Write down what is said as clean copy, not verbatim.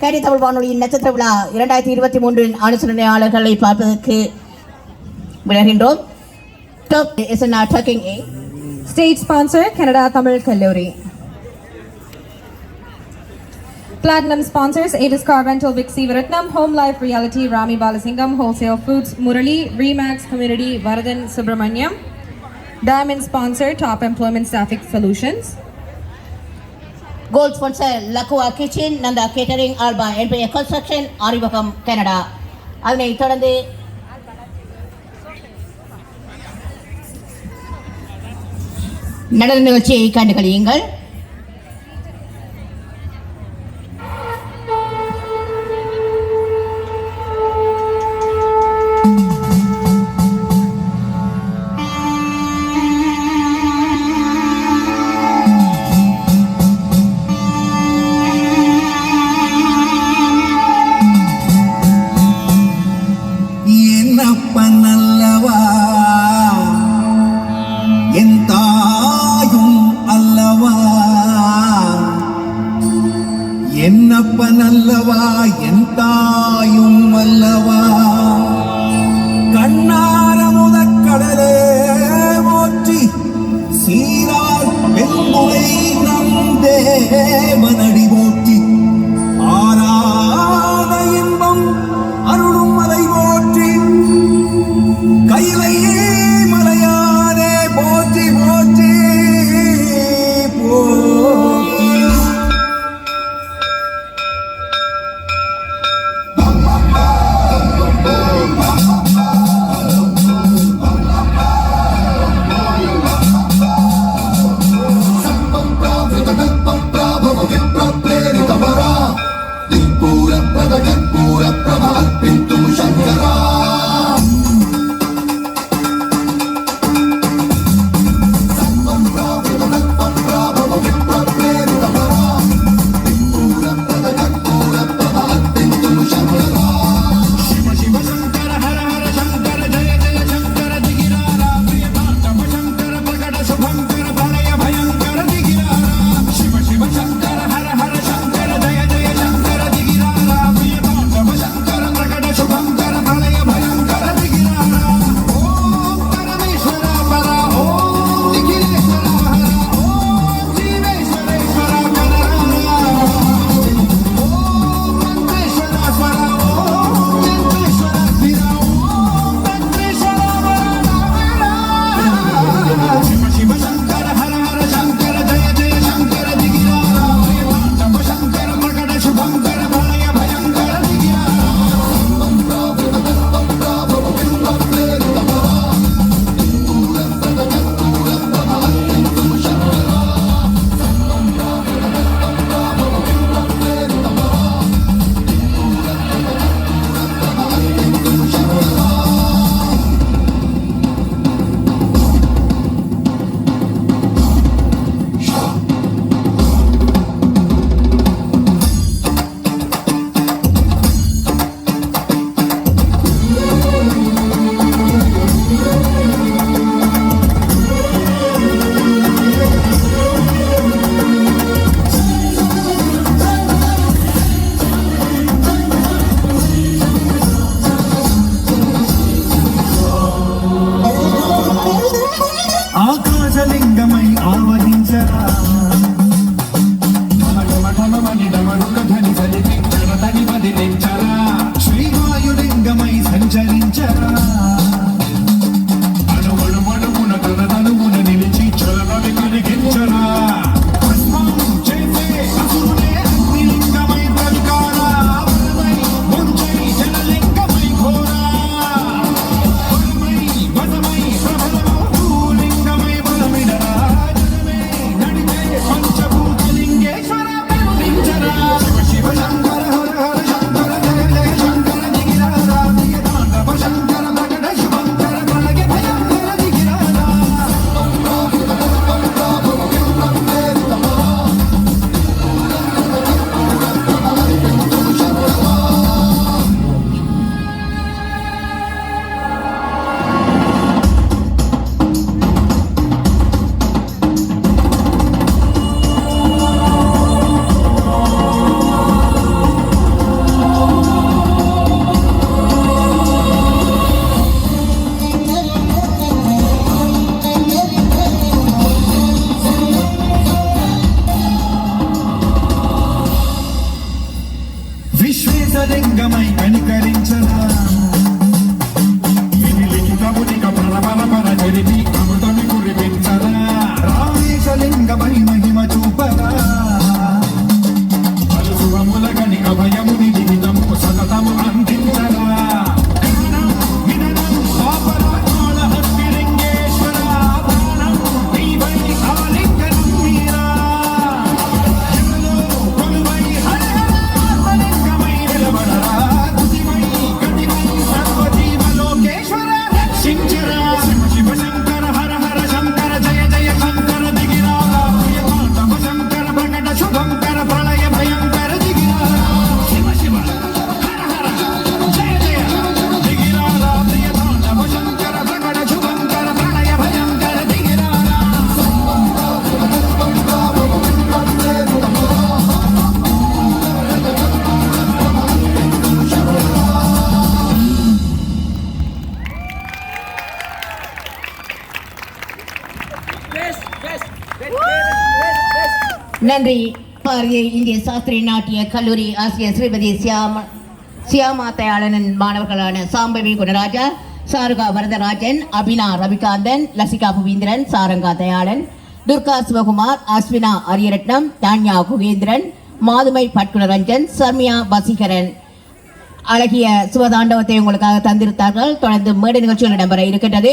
கேடி தமிழ் வானொலியின் நட்சத்திர விழா 2023 அனுசரணையாளர்களை பார்ப்பதற்கு விளைகின்றோம். State sponsor Canada Tamil Kalluri. Platinum sponsors Aegis Car Rental Vic Sivaratnam, Home Life Reality Rami Balasingam, Wholesale Foods Murali, Remax Community Varadan Subramanyam. Diamond sponsor Top Employment Staffing Solutions. Gold sponsor Lakua Kitchen, Nanda Catering, Alba NPA Construction, Arivakam Canada. அதனை தொடர்ந்து நடன நிகழ்ச்சியை கண்டு கழியுங்கள். என்னப்பனல்லவா என் தாயும் அல்லவா கண்ணார முதக்கடலே போற்றி சீராய் வெண்முறை நம் தேவனடி போற்றி ஆராத இன்பம் அருளும் மலை போற்றி கைலை மலையானே போற்றி போற்றி போற்றி. Bravo, రామేశలింగమై కనికరించరా ప్రభునిక పరపర జరిపి అమృతమి కురిపించరా రామేశలింగమై మహిమ చూపరా పలుసువముల గనిక భయముని విహితము సతతము అందించరా நன்றி. பாரதிய இந்திய சாஸ்திரிய நாட்டிய கல்லூரி ஆசிரியர் ஸ்ரீமதி சியாமா தயாளனின் மாணவர்களான சாம்பவி குணராஜா, சாருகா வரதராஜன், அபினா ரவிகாந்தன், லசிகா புவீந்திரன், சாரங்கா தயாளன், துர்கா சிவகுமார், அஸ்வினா அரியரட்னம், தான்யா குகேந்திரன், மாதுமை பட்குணரஞ்சன், சர்மியா வசீகரன் அழகிய சுவதாண்டவத்தை உங்களுக்காக தந்திருத்தார்கள். தொடர்ந்து மேடை நிகழ்ச்சிகள் இடம்பெற இருக்கின்றது.